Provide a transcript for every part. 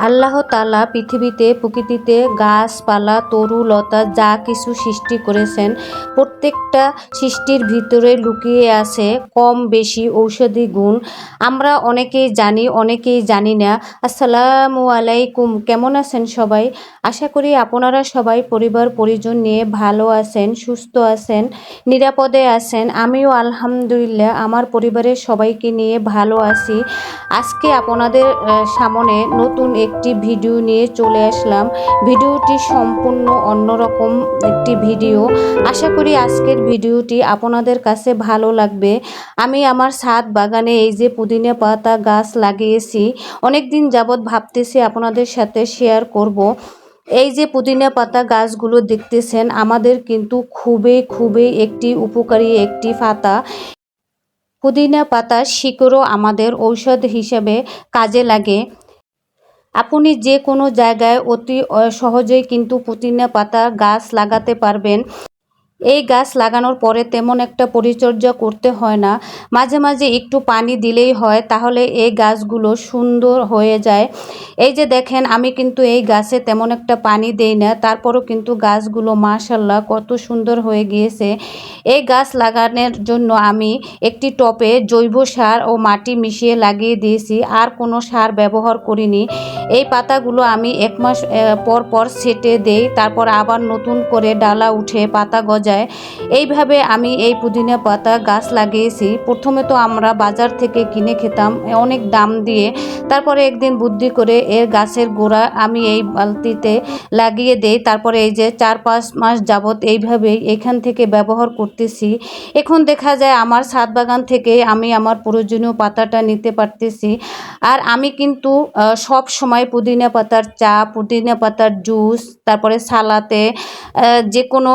আল্লাহ তাআলা পৃথিবীতে প্রকৃতিতে গাছপালা তরুলতা যা কিছু সৃষ্টি করেছেন প্রত্যেকটা সৃষ্টির ভিতরে লুকিয়ে আছে কম বেশি ঔষধি গুণ। আমরা অনেকেই জানি অনেকেই জানি না। আসসালামু আলাইকুম, কেমন আছেন সবাই? আশা করি আপনারা সবাই পরিবার পরিজন নিয়ে ভালো আছেন, সুস্থ আছেন, নিরাপদে আছেন। আমিও আলহামদুলিল্লাহ আমার পরিবারের সবাইকে নিয়ে ভালো আছি। আজকে আপনাদের সামনে নতুন একটি ভিডিও নিয়ে চলে আসলাম। ভিডিওটি সম্পূর্ণ অন্যরকম একটি ভিডিও। আশা করি আজকের ভিডিওটি আপনাদের কাছে ভালো লাগবে। আমি আমার ছাদ বাগানে এই যে পুদিনা পাতা গাছ লাগিয়েছি, অনেক দিন যাবৎ ভাবতেছি আপনাদের সাথে শেয়ার করব। এই যে পুদিনা পাতা গাছগুলো দেখতেছেন আমাদের কিন্তু খুবই একটি উপকারী একটি পাতা। পুদিনা পাতার শিকড়ও আমাদের ঔষধ হিসেবে কাজে লাগে। আপনি যে কোনো জায়গায় অতি সহজেই কিন্তু পুদিনা পাতা গাছ লাগাতে পারবেন। এই গাছ লাগানোর পরে তেমন একটা পরিচর্যা করতে হয় না, মাঝে মাঝে একটু পানি দিলেই হয়, তাহলে এই গাছগুলো সুন্দর হয়ে যায়। এই যে দেখেন আমি কিন্তু এই গাছে তেমন একটা পানি দেই না, তারপরও কিন্তু গাছগুলো মাশাআল্লাহ কত সুন্দর হয়ে গিয়েছে। এই গাছ লাগানোর জন্য আমি একটি টবে জৈব সার ও মাটি মিশিয়ে লাগিয়ে দিয়েছি, আর কোনো সার ব্যবহার করিনি। এই পাতাগুলো আমি 1 মাস পর পর ছেঁটে দেই, তারপর আবার নতুন করে ডালা উঠে পাতা গজায়। এইভাবে আমি এই পুদিনা পাতা গাছ লাগিয়েছি। প্রথমে তো আমরা বাজার থেকে কিনে খেতাম অনেক দাম দিয়ে, তারপরে একদিন বুদ্ধি করে এর গাছের গোড়া আমি এই বালতিতে লাগিয়ে দেই। তারপরে এই যে 4-5 মাস যাবৎ এইভাবেই এখান থেকে ব্যবহার করতেছি। এখন দেখা যায় আমার ছাদ বাগান থেকে আমি আমার প্রয়োজনীয় পাতাটা নিতে পারতেছি। আর আমি কিন্তু সব সময় পুদিনা পাতার চা, পুদিনা পাতার জুস, তারপরে সালাতে যে কোনো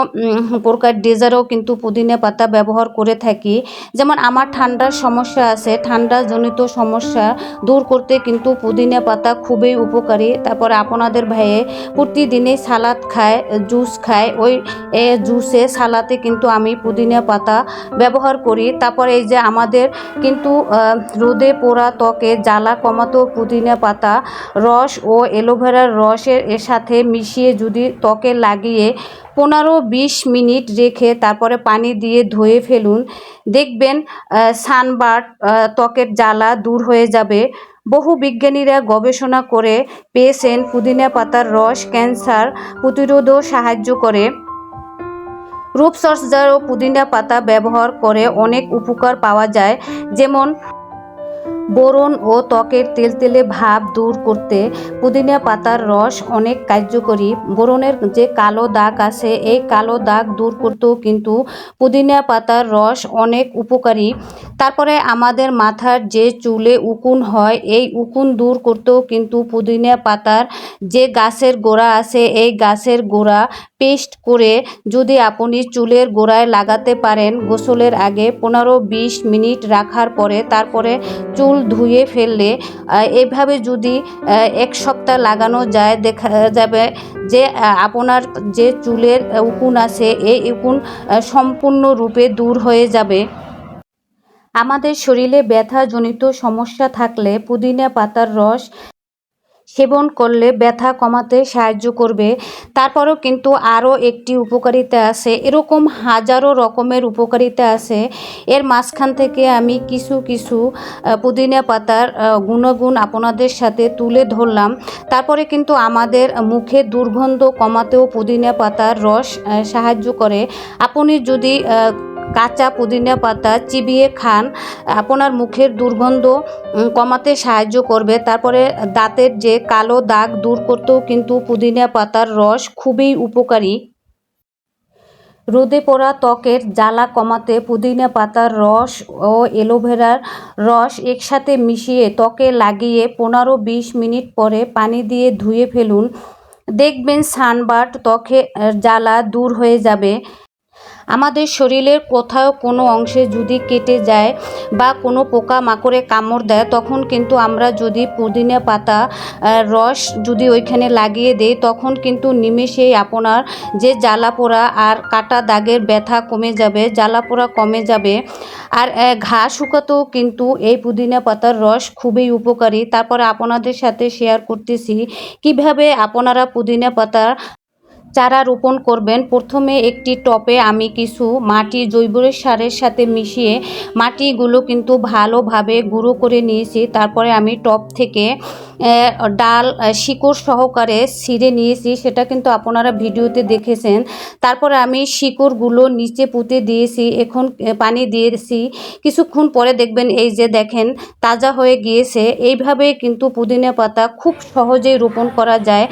প্রকার ডেজার্টও কিন্তু পুদিনা পাতা ব্যবহার করে থাকি। যেমন আমার ঠান্ডার সমস্যা আছে, ঠান্ডাজনিত সমস্যা দূর করতে কিন্তু পুদিনা পাতা খুবই উপকারী। তারপরে আপনাদের ভাইয়ে প্রতিদিনই সালাদ খায়, জুস খায়, ওই জুসে সালাতে কিন্তু আমি পুদিনা পাতা ব্যবহার করি। তারপরে এই যে আমাদের কিন্তু রোদে পোড়া ত্বকে জ্বালা কমাতেও পুদিনা পাতা রস ও অ্যালোভেরার রসের সাথে মিশিয়ে যদি ত্বকে লাগিয়ে 15-20 মিনিট রেখে তারপরে পানি দিয়ে ধুয়ে ফেলুন, দেখবেন সানবার্ন ত্বকের জ্বালা দূর হয়ে যাবে। বহু বিজ্ঞানীরা গবেষণা করে পেয়েছেন পুদিনা পাতার রস ক্যান্সার প্রতিরোধেও সাহায্য করে। রূপচর্চায়ও পুদিনা পাতা ব্যবহার করে অনেক উপকার পাওয়া যায়, যেমন বোরন ও ত্বকের তেলতেলে ভাব দূর করতে পুদিনা পাতার রস অনেক কার্যকরী। বোরনের যে কালো দাগ আছে এই কালো দাগ দূর করতেও কিন্তু পুদিনা পাতার রস অনেক উপকারী। তারপরে আমাদের মাথার যে চুলে উকুন হয় এই উকুন দূর করতেও কিন্তু পুদিনা পাতার যে গাছের গোড়া আছে এই গাছের গোড়া পেস্ট করে যদি আপনি চুলের গোড়ায় লাগাতে পারেন, গোসলের আগে 15-20 মিনিট রাখার পরে তারপরে চুল ধুয়ে ফেললে, এভাবে যদি 1 সপ্তাহ লাগানো যায়, দেখা যাবে যে আপনার যে চুলের উকুন আছে এই উকুন সম্পূর্ণরূপে দূর হয়ে যাবে। আমাদের শরীরে ব্যথাজনিত সমস্যা থাকলে পুদিনা পাতার রস সেবন করলে ব্যথা কমাতে সাহায্য করবে। তারপরেও কিন্তু আরও একটি উপকারিতা আছে, এরকম হাজারো রকমের উপকারিতা আছে। এর মাঝখান থেকে আমি কিছু পুদিনা পাতার গুণাগুণ আপনাদের সাথে তুলে ধরলাম। তারপরে কিন্তু আমাদের মুখের দুর্গন্ধ কমাতেও পুদিনা পাতার রস সাহায্য করে। আপনি যদি কাঁচা পুদিনা পাতা চিবিয়ে খান, আপনার মুখের দুর্গন্ধ কমাতে সাহায্য করবে। তারপরে দাঁতের যে কালো দাগ দূর করতেও কিন্তু পুদিনা পাতার রস খুবই উপকারী। রোদে পোড়া ত্বকের জ্বালা কমাতে পুদিনা পাতার রস ও অ্যালোভেরার রস একসাথে মিশিয়ে ত্বকে লাগিয়ে 15-20 মিনিট পরে পানি দিয়ে ধুয়ে ফেলুন, দেখবেন সানবার্ন ত্বকে জ্বালা দূর হয়ে যাবে। আমাদের শরীরের কোথাও কোনো অংশে যদি কেটে যায় বা কোনো পোকা মাকড়ে কামড় দেয়, তখন কিন্তু আমরা যদি পুদিনা পাতা রস যদি ওইখানে লাগিয়ে দেই, তখন কিন্তু নিমেষেই আপনার যে জ্বালাপোড়া আর কাটা দাগের ব্যথা কমে যাবে, জ্বালাপোড়া কমে যাবে। আর ঘা শুকাতেও কিন্তু এই পুদিনা পাতার রস খুবই উপকারী। তারপরে আপনাদের সাথে শেয়ার করতেছি কিভাবে আপনারা পুদিনা পাতা চারা রোপণ করবেন। প্রথমে একটি টবে আমি কিছু মাটি জৈব সারের সাথে মিশিয়ে মাটিগুলো কিন্তু ভালোভাবে গুঁড়ো করে নিয়েছি। তারপরে আমি টব থেকে ডাল শিকড় সহকারে ছিঁড়ে নিয়েছি, সেটা কিন্তু আপনারা ভিডিওতে দেখেছেন। তারপরে আমি শিকড়গুলো নিচে পুঁতে দিয়েছি, এখন পানি দিয়েছি। কিছুক্ষণ পরে দেখবেন এই যে দেখেন তাজা হয়ে গিয়েছে। এইভাবে কিন্তু পুদিনা পাতা খুব সহজেই রোপণ করা যায়,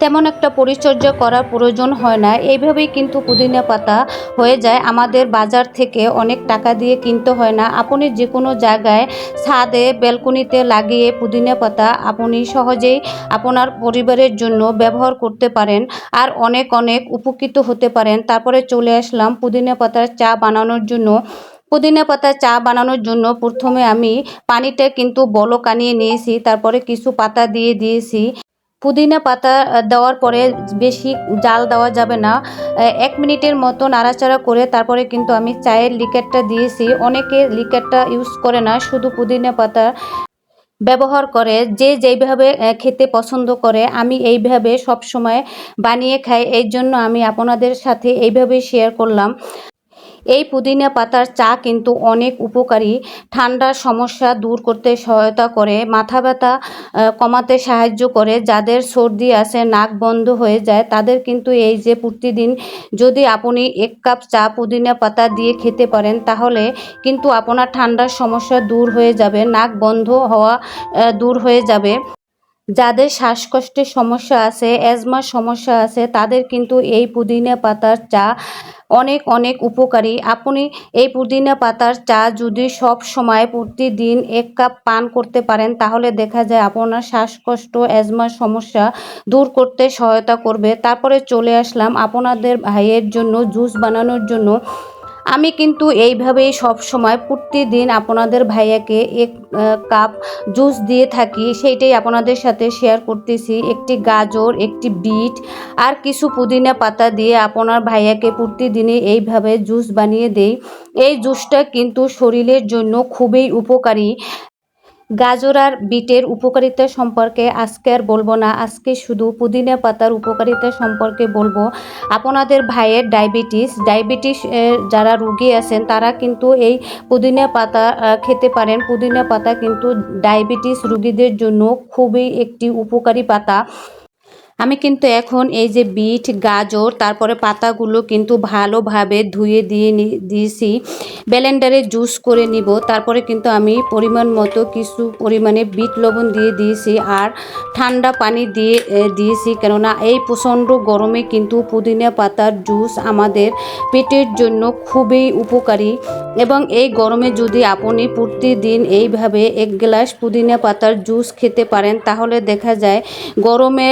তেমন একটা পরিচর্যা করার প্রয়োজন হয় না। এইভাবেই কিন্তু পুদিনা পাতা হয়ে যায়, আমাদের বাজার থেকে অনেক টাকা দিয়ে কিনতে হয় না। আপনি যে কোনো জায়গায় ছাদে ব্যালকনিতে লাগিয়ে পুদিনা পাতা আপনি সহজেই আপনার পরিবারের জন্য ব্যবহার করতে পারেন আর অনেক অনেক উপকৃত হতে পারেন। তারপরে চলে আসলাম পুদিনা পাতার চা বানানোর জন্য। পুদিনা পাতার চা বানানোর জন্য প্রথমে আমি পানিটা কিন্তু বলক আনিয়ে নিয়েছি, তারপরে কিছু পাতা দিয়ে দিয়েছি। পুদিনা পাতা দেওয়ার পরে বেশি জাল দেওয়া যাবে না, 1 মিনিটের মতো নাড়াচাড়া করে তারপরে কিন্তু আমি চায়ের লিকারটা দিয়েছি। অনেকে লিকারটা ইউজ করে না, শুধু পুদিনা পাতা ব্যবহার করে, যে যেইভাবে খেতে পছন্দ করে। আমি এইভাবে সবসময় বানিয়ে খাই, এই জন্য আমি আপনাদের সাথে এইভাবেই শেয়ার করলাম। এই পুদিনা পাতার চা কিন্তু অনেক উপকারী, ঠান্ডার সমস্যা দূর করতে সহায়তা করে, মাথা ব্যথা কমাতে সাহায্য করে। যাদের সর্দি আছে, নাক বন্ধ হয়ে যায়, তাদের কিন্তু এই যে প্রতিদিন যদি আপনি 1 কাপ চা পুদিনা পাতা দিয়ে খেতে পারেন, তাহলে কিন্তু আপনার ঠান্ডার সমস্যা দূর হয়ে যাবে, নাক বন্ধ হওয়া দূর হয়ে যাবে। যাদের শ্বাসকষ্টের সমস্যা আছে, অ্যাজমার সমস্যা আছে, তাদের কিন্তু এই পুদিনা পাতার চা অনেক অনেক উপকারী। আপনি এই পুদিনা পাতার চা যদি সব সময় প্রতিদিন 1 কাপ পান করতে পারেন, তাহলে দেখা যায় আপনার শ্বাসকষ্ট, অ্যাজমার সমস্যা দূর করতে সহায়তা করবে। তারপরে চলে আসলাম আপনাদের ভাইয়ের জন্য জুস বানানোর জন্য। আমি কিন্তু এইভাবেই সবসময় প্রতিদিন আপনাদের ভাইয়াকে 1 কাপ জুস দিয়ে থাকি, সেইটাই আপনাদের সাথে শেয়ার করতেছি। একটি গাজর, একটি বিট আর কিছু পুদিনা পাতা দিয়ে আপনার ভাইয়াকে প্রতিদিনই এইভাবে জুস বানিয়ে দেই। এই জুসটা কিন্তু শরীরের জন্য খুবই উপকারী। গাজর আর বিটের উপকারিতা সম্পর্কে আজকে আর বলবো না, আজকে শুধু পুদিনা পাতার উপকারিতা সম্পর্কে বলবো। আপনাদের ভাইয়ের ডায়াবেটিস যারা রোগী আছেন, তারা কিন্তু এই পুদিনা পাতা খেতে পারেন। পুদিনা পাতা কিন্তু ডায়াবেটিস রোগীদের জন্য খুবই একটি উপকারী পাতা। আমি কিন্তু এখন এই যে বিট, গাজর, তারপরে পাতাগুলো কিন্তু ভালোভাবে ধুয়ে দিয়েছি, ব্লেন্ডারে জুস করে নিব। তারপরে কিন্তু আমি পরিমাণ মতো কিছু পরিমাণে বিট লবণ দিয়ে দিয়েছি আর ঠান্ডা পানি দিয়েছি, কেননা এই প্রচণ্ড গরমে কিন্তু পুদিনা পাতার জুস আমাদের পেটের জন্য খুবই উপকারী। এবং এই গরমে যদি আপনি প্রতিদিন এইভাবে 1 গ্লাস পুদিনা পাতার জুস খেতে পারেন, তাহলে দেখা যায় গরমে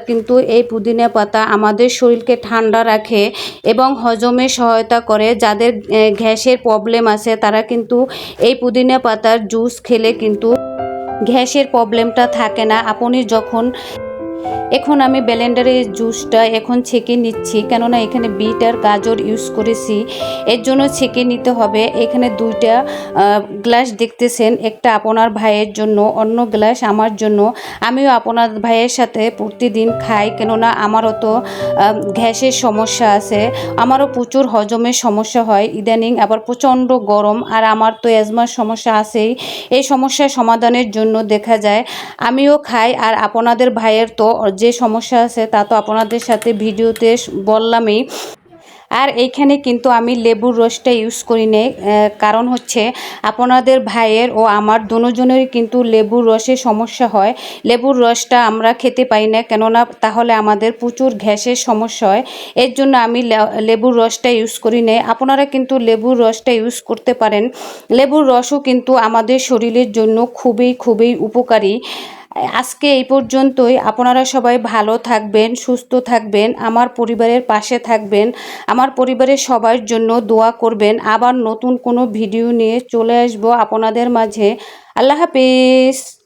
কিন্তু এই পুদিনা পাতা আমাদের শরীরকে ঠান্ডা রাখে এবং হজমে সহায়তা করে। যাদের গ্যাসের প্রবলেম আছে, তারা কিন্তু এই পুদিনা পাতার জুস খেলে কিন্তু গ্যাসের প্রবলেমটা থাকে না। আপনি যখন এখন আমি ব্লেন্ডারে জুসটা এখন ছেঁকে নিচ্ছি, কেননা এখানে বিট আর গাজর ইউজ করেছি, এর জন্য ছেঁকে নিতে হবে। এখানে 2টা গ্লাস দেখতেছেন, একটা আপনার ভাইয়ের জন্য, অন্য গ্লাস আমার জন্য। আমিও আপনার ভাইয়ের সাথে প্রতিদিন খাই, কেননা আমারও তো গ্যাসের সমস্যা আছে, আমারও প্রচুর হজমের সমস্যা হয় ইদানিং, আবার প্রচণ্ড গরম, আর আমার তো অ্যাজমার সমস্যা আছেই। এই সমস্যার সমাধানের জন্য দেখা যায় আমিও খাই। আর আপনাদের ভাইয়ের তো যে সমস্যা আছে তা তো আপনাদের সাথে ভিডিওতে বললামই। আর এইখানে কিন্তু আমি লেবুর রসটা ইউজ করি নে, কারণ হচ্ছে আপনাদের ভাইয়ের ও আমার দুজনেরই কিন্তু লেবুর রসে সমস্যা হয়। লেবুর রসটা আমরা খেতে পাই না, কেননা তাহলে আমাদের প্রচুর গ্যাসের সমস্যা হয়, এর জন্য আমি লেবুর রসটা ইউজ করি নে। আপনারা কিন্তু লেবুর রসটা ইউজ করতে পারেন। লেবুর রসও কিন্তু আমাদের শরীরের জন্য খুবই খুবই উপকারী। আজকে এই পর্যন্তই। আপনারা সবাই ভালো থাকবেন, সুস্থ থাকবেন, আমার পরিবারের পাশে থাকবেন, আমার পরিবারের সবার জন্য দোয়া করবেন। আবার নতুন কোনো ভিডিও নিয়ে চলে আসবো আপনাদের মাঝে। আল্লাহ হাফেজ।